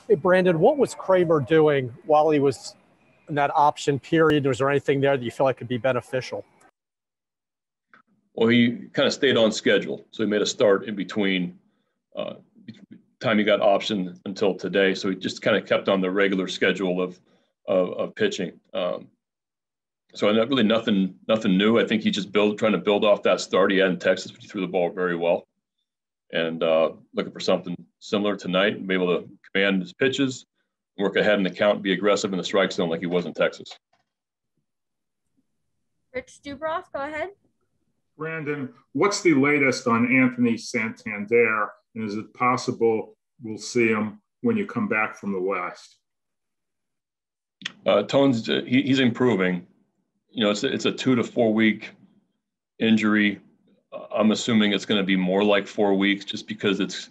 Hey, Brandon, what was Kramer doing while he was in that option period? Was there anything there that you feel like could be beneficial? Well, he kind of stayed on schedule. So he made a start in between time he got optioned until today. So he just kind of kept on the regular schedule of pitching. So really nothing new. I think he just trying to build off that start he had in Texas, which he threw the ball very well. And looking for something similar tonight and be able to command his pitches, work ahead in the count, and be aggressive in the strike zone like he was in Texas. Rich Dubroff, go ahead. Brandon, what's the latest on Anthony Santander? And is it possible we'll see him when you come back from the West? Tone's he's improving. You know, it's a 2 to 4 week injury. I'm assuming it's going to be more like 4 weeks, just because it's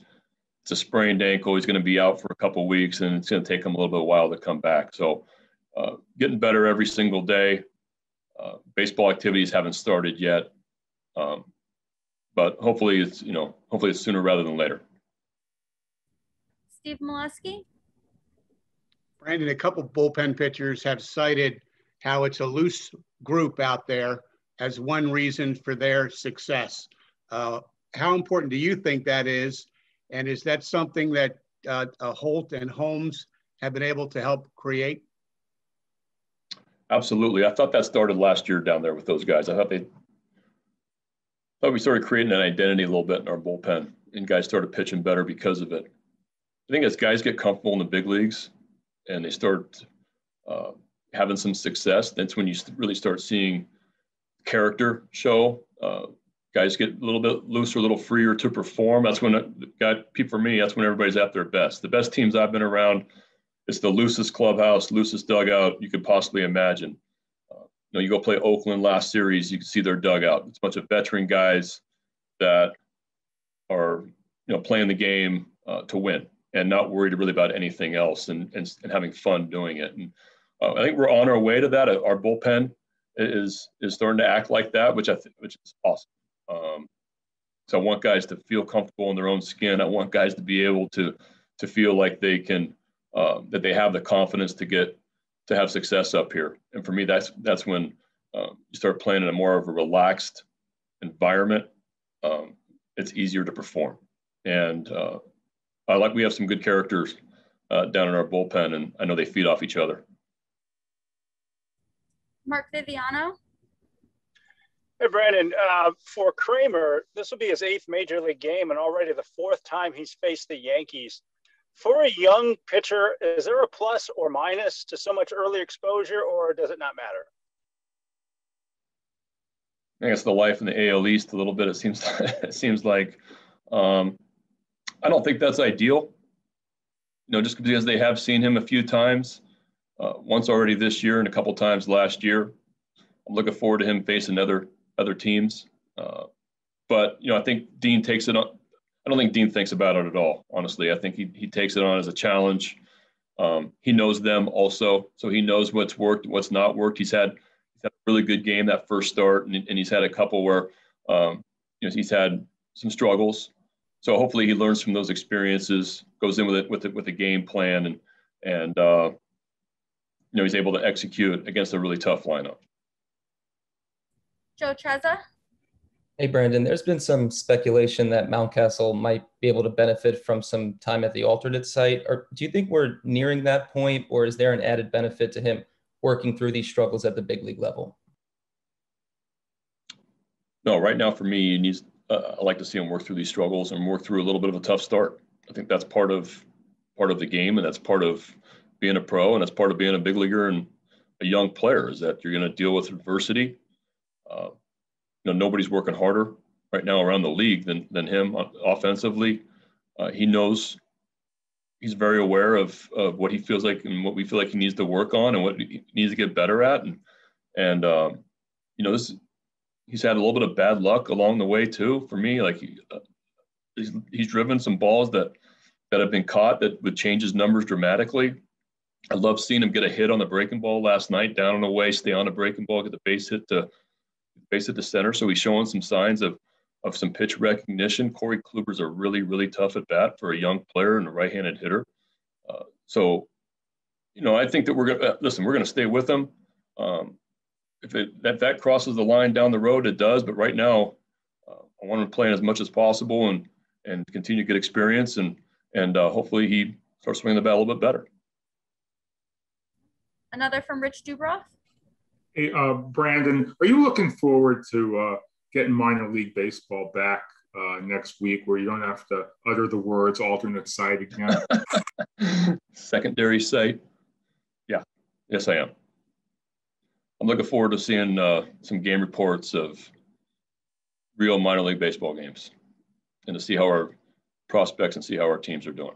a sprained ankle. He's going to be out for a couple of weeks, and it's going to take him a little bit while to come back. So, getting better every single day. Baseball activities haven't started yet, but hopefully it's sooner rather than later. Steve Molesky. Brandon, a couple bullpen pitchers have cited how it's a loose group out there as one reason for their success. How important do you think that is? And is that something that Holt and Holmes have been able to help create? Absolutely. I thought that started last year down there with those guys. I thought we started creating an identity a little bit in our bullpen, and guys started pitching better because of it. I think as guys get comfortable in the big leagues and they start having some success, that's when you really start seeing character show. Guys get a little bit looser, a little freer to perform. That's when, for me, that's when everybody's at their best. The best teams I've been around, it's the loosest clubhouse, loosest dugout you could possibly imagine. You go play Oakland last series, you can see their dugout. It's a bunch of veteran guys that are, playing the game to win and not worried really about anything else and having fun doing it. And I think we're on our way to that. Our bullpen is starting to act like that, which is awesome. So I want guys to feel comfortable in their own skin. I want guys to be able to feel like they can, that they have the confidence to have success up here. And for me, that's when you start playing in a more of a relaxed environment. It's easier to perform. And we have some good characters down in our bullpen, and I know they feed off each other. Mark Viviano. Hey, Brandon, for Kramer, this will be his 8th major league game and already the 4th time he's faced the Yankees. For a young pitcher, is there a plus or minus to so much early exposure, or does it not matter? I think it's the life in the AL East a little bit. It seems like I don't think that's ideal. Just because they have seen him a few times, once already this year and a couple times last year. I'm looking forward to him facing other teams. But I think Dean takes it on. I don't think Dean thinks about it at all, honestly. I think he takes it on as a challenge. He knows them also, so he knows what's worked, what's not worked. He's had a really good game that first start, and he's had a couple where he's had some struggles. So hopefully he learns from those experiences, goes in with a game plan, and he's able to execute against a really tough lineup. Joe Trezza. Hey, Brandon, there's been some speculation that Mountcastle might be able to benefit from some time at the alternate site. Or do you think we're nearing that point, or is there an added benefit to him working through these struggles at the big league level? No, right now for me, I like to see him work through these struggles and work through a little bit of a tough start. I think that's part of the game, and that's part of being a pro, and that's part of being a big leaguer and a young player, is that you're going to deal with adversity. Nobody's working harder right now around the league than him offensively. He knows, he's very aware of what he feels like and what we feel like he needs to work on and what he needs to get better at. And he's had a little bit of bad luck along the way too. For me, like he's driven some balls that have been caught that would change his numbers dramatically. I love seeing him get a hit on the breaking ball last night, down and away, stay on the breaking ball, get the base hit to center. So he's showing some signs of some pitch recognition. Corey Kluber's a really, really tough at bat for a young player and a right-handed hitter. So, you know, I think that we're going to listen. We're going to stay with him. If that crosses the line down the road, it does. But right now, I want him playing as much as possible and continue to get experience and hopefully he starts swinging the bat a little bit better. Another from Rich Dubroff. Hey, Brandon, are you looking forward to getting minor league baseball back next week, where you don't have to utter the words alternate site again? Secondary site. Yeah. Yes, I am. I'm looking forward to seeing some game reports of real minor league baseball games and to see how our prospects and see how our teams are doing.